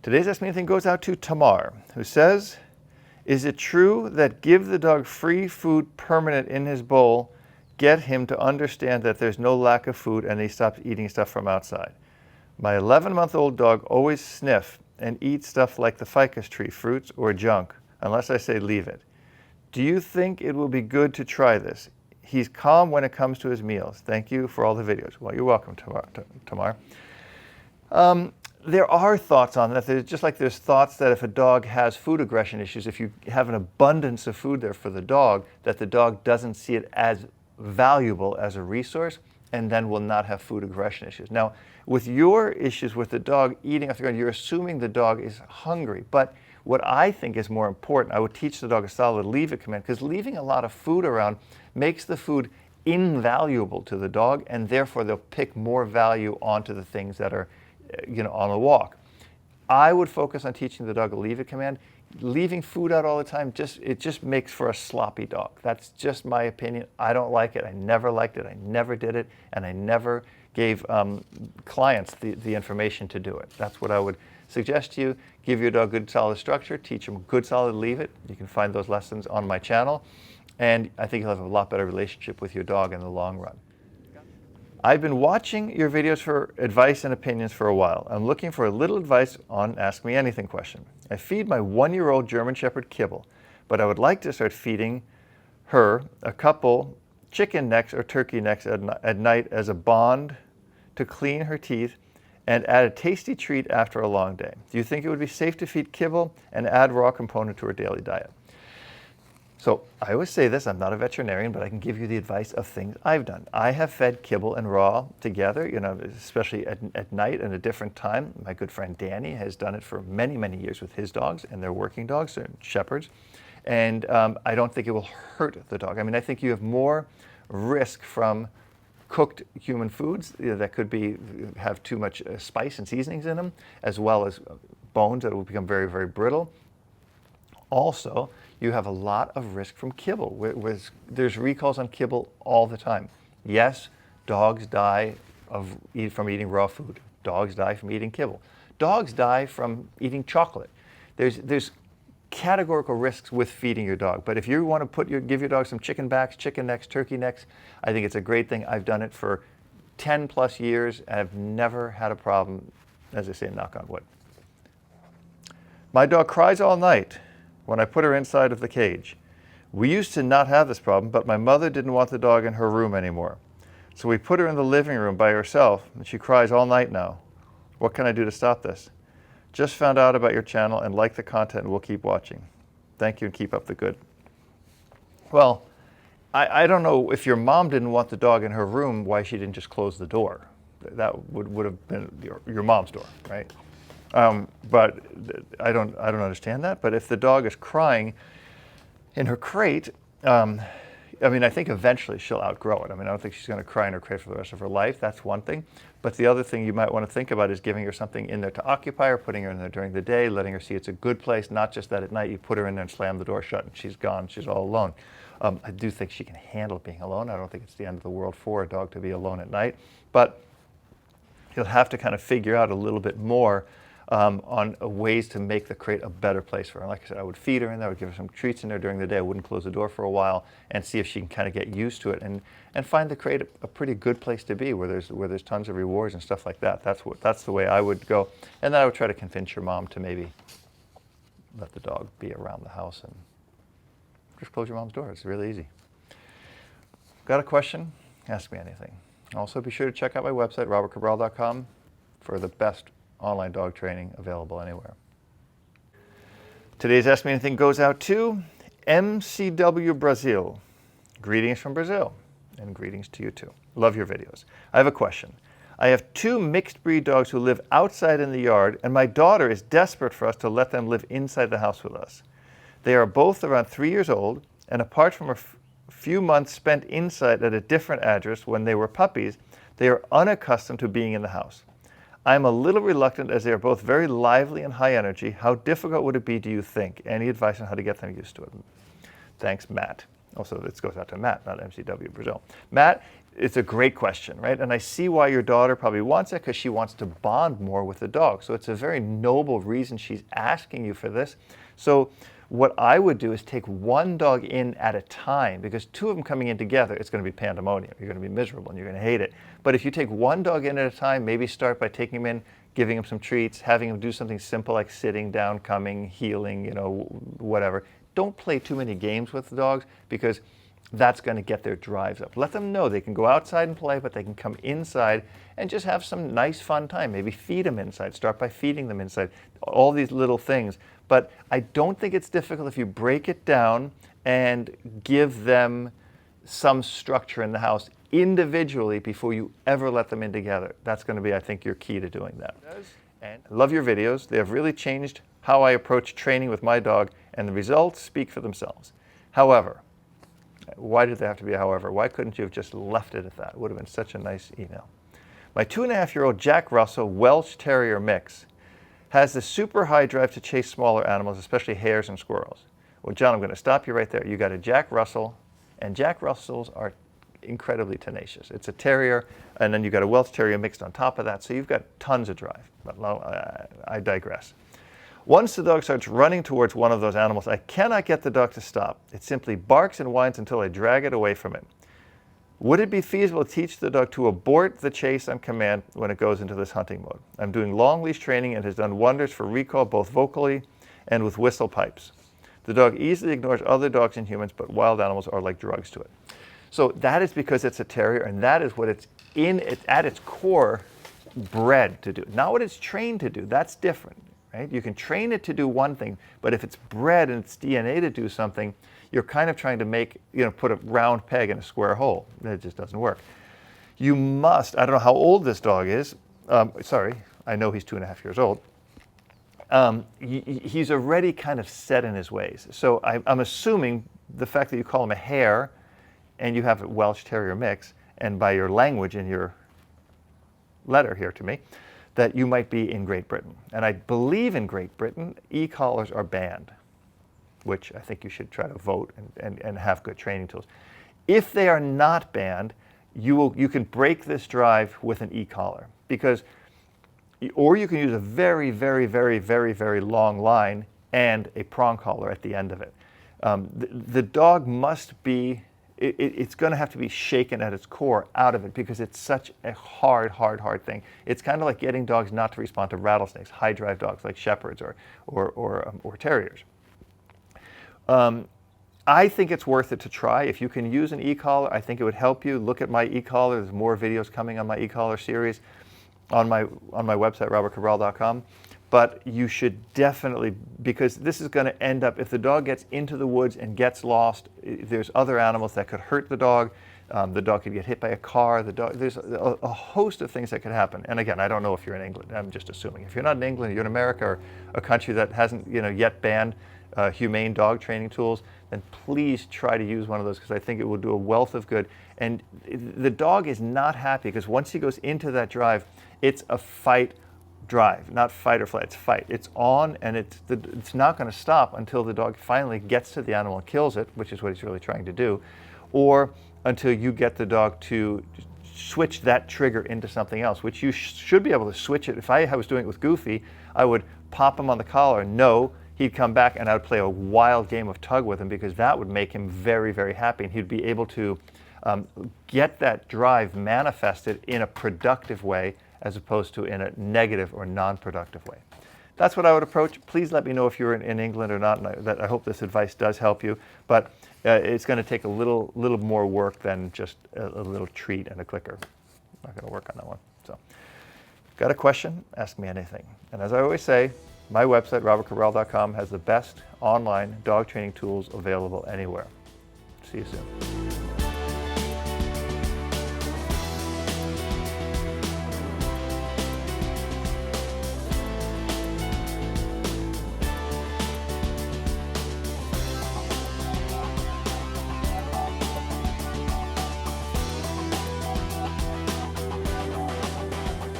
Today's Ask Me Anything goes out to Tamar, who says, is it true that give the dog free food permanent in his bowl, get him to understand that there's no lack of food and he stops eating stuff from outside? My 11-month-old dog always sniff and eat stuff like the ficus tree, fruits, or junk, unless I say leave it. Do you think it will be good to try this? He's calm when it comes to his meals. Thank you for all the videos. Well, you're welcome, Tamar. There are thoughts on that. Just like there's thoughts that if a dog has food aggression issues, if you have an abundance of food there for the dog, that the dog doesn't see it as valuable as a resource and then will not have food aggression issues. Now, with your issues with the dog eating off the ground, you're assuming the dog is hungry. But what I think is more important, I would teach the dog a solid leave it command, because leaving a lot of food around makes the food invaluable to the dog, and therefore they'll pick more value onto the things that are on the walk. I would focus on teaching the dog a leave it command. Leaving food out all the time, it just makes for a sloppy dog. That's just my opinion. I don't like it. I never liked it. I never did it. And I never gave clients the information to do it. That's what I would suggest to you. Give your dog good solid structure. Teach them good solid leave it. You can find those lessons on my channel. And I think you'll have a lot better relationship with your dog in the long run. I've been watching your videos for advice and opinions for a while. I'm looking for a little advice on Ask Me Anything question. I feed my 1-year-old German Shepherd kibble, but I would like to start feeding her a couple chicken necks or turkey necks at night as a bond to clean her teeth and add a tasty treat after a long day. Do you think it would be safe to feed kibble and add raw component to her daily diet? So I always say this, I'm not a veterinarian, but I can give you the advice of things I've done. I have fed kibble and raw together, especially at night and a different time. My good friend Danny has done it for many, many years with his dogs, and they're working dogs, they're shepherds. And I don't think it will hurt the dog. I mean, I think you have more risk from cooked human foods that could have too much spice and seasonings in them, as well as bones that will become very, very brittle. Also, you have a lot of risk from kibble. There's recalls on kibble all the time. Yes, dogs die from eating raw food. Dogs die from eating kibble. Dogs die from eating chocolate. There's categorical risks with feeding your dog. But if you want to give your dog some chicken backs, chicken necks, turkey necks, I think it's a great thing. I've done it for 10 plus years and I've never had a problem, as I say, knock on wood. My dog cries all night when I put her inside of the cage. We used to not have this problem, but my mother didn't want the dog in her room anymore. So we put her in the living room by herself, and she cries all night now. What can I do to stop this? Just found out about your channel and like the content, and we'll keep watching. Thank you and keep up the good. Well, I don't know if your mom didn't want the dog in her room, why she didn't just close the door. That would have been your mom's door, right? But I don't understand that. But if the dog is crying in her crate, I mean, I think eventually she'll outgrow it. I mean, I don't think she's going to cry in her crate for the rest of her life. That's one thing. But the other thing you might want to think about is giving her something in there to occupy her, putting her in there during the day, letting her see it's a good place, not just that at night you put her in there and slam the door shut and she's gone, she's all alone. I do think she can handle being alone. I don't think it's the end of the world for a dog to be alone at night. But you'll have to kind of figure out a little bit more on ways to make the crate a better place for her. Like I said, I would feed her in there, I would give her some treats in there during the day. I wouldn't close the door for a while and see if she can kind of get used to it and find the crate a pretty good place to be where there's tons of rewards and stuff like that. That's the way I would go. And then I would try to convince your mom to maybe let the dog be around the house and just close your mom's door. It's really easy. Got a question? Ask me anything. Also, be sure to check out my website, robertcabral.com, for the best online dog training available anywhere. Today's Ask Me Anything goes out to MCW Brazil. Greetings from Brazil, and greetings to you too. Love your videos. I have a question. I have 2 mixed breed dogs who live outside in the yard, and my daughter is desperate for us to let them live inside the house with us. They are both around 3 years old, and apart from a few months spent inside at a different address when they were puppies, they are unaccustomed to being in the house. I'm a little reluctant as they are both very lively and high energy. How difficult would it be, do you think? Any advice on how to get them used to it? Thanks, Matt. Also, this goes out to Matt, not MCW Brazil. Matt, it's a great question, right? And I see why your daughter probably wants it, because she wants to bond more with the dog. So it's a very noble reason she's asking you for this. So what I would do is take one dog in at a time, because two of them coming in together, it's going to be pandemonium. You're going to be miserable and you're going to hate it. But if you take one dog in at a time, maybe start by taking him in, giving him some treats, having him do something simple like sitting down, coming, heeling, you know, whatever. Don't play too many games with the dogs, because that's going to get their drives up. Let them know they can go outside and play, but they can come inside and just have some nice fun time. Maybe feed them inside. Start by feeding them inside. All these little things. But I don't think it's difficult if you break it down and give them some structure in the house individually before you ever let them in together. That's going to be, I think, your key to doing that. And I love your videos. They have really changed how I approach training with my dog, and the results speak for themselves. However, why did there have to be a however? Why couldn't you have just left it at that? It would have been such a nice email. My 2.5-year-old Jack Russell Welsh Terrier mix has the super high drive to chase smaller animals, especially hares and squirrels. Well, John, I'm going to stop you right there. You got a Jack Russell, and Jack Russells are incredibly tenacious. It's a terrier, and then you got a Welsh Terrier mixed on top of that, so you've got tons of drive. But I digress. Once the dog starts running towards one of those animals, I cannot get the dog to stop. It simply barks and whines until I drag it away from it. Would it be feasible to teach the dog to abort the chase on command when it goes into this hunting mode? I'm doing long leash training and has done wonders for recall both vocally and with whistle pipes. The dog easily ignores other dogs and humans, but wild animals are like drugs to it. So that is because it's a terrier, and that is what it's at its core bred to do. Not what it's trained to do. That's different. Right? You can train it to do one thing, but if it's bred in its DNA to do something, you're kind of trying to make, put a round peg in a square hole. It just doesn't work. You must, I don't know how old this dog is. Sorry, I know he's 2.5 years old. He's already kind of set in his ways. So I'm assuming the fact that you call him a hare and you have a Welsh Terrier mix, and by your language in your letter here to me, that you might be in Great Britain. And I believe in Great Britain, e-collars are banned, which I think you should try to vote and have good training tools. If they are not banned, you can break this drive with an e-collar, or you can use a very, very, very, very, very long line and a prong collar at the end of it. The dog must be, it's going to have to be shaken at its core out of it, because it's such a hard thing. It's kind of like getting dogs not to respond to rattlesnakes, high drive dogs like shepherds or terriers. I think it's worth it to try. If you can use an e-collar, I think it would help you. Look at my e-collar. There's more videos coming on my e-collar series on my website, robertcabral.com. But you should definitely, because this is going to end up, if the dog gets into the woods and gets lost, there's other animals that could hurt the dog. The dog could get hit by a car. There's a host of things that could happen. And again, I don't know if you're in England. I'm just assuming. If you're not in England, you're in America or a country that hasn't yet banned humane dog training tools, then please try to use one of those, because I think it will do a wealth of good. And the dog is not happy, because once he goes into that drive, it's a fight drive, not fight or flight, it's fight. It's on, and it's not going to stop until the dog finally gets to the animal and kills it, which is what he's really trying to do, or until you get the dog to switch that trigger into something else, which you should be able to switch it. If I was doing it with Goofy, I would pop him on the collar, no, he'd come back, and I would play a wild game of tug with him, because that would make him very, very happy, and he'd be able to get that drive manifested in a productive way, as opposed to in a negative or non-productive way. That's what I would approach. Please let me know if you're in England or not, and I hope this advice does help you. But it's going to take a little more work than just a little treat and a clicker. I'm not going to work on that one. So, got a question? Ask me anything. And as I always say, my website, robertcabral.com, has the best online dog training tools available anywhere. See you soon.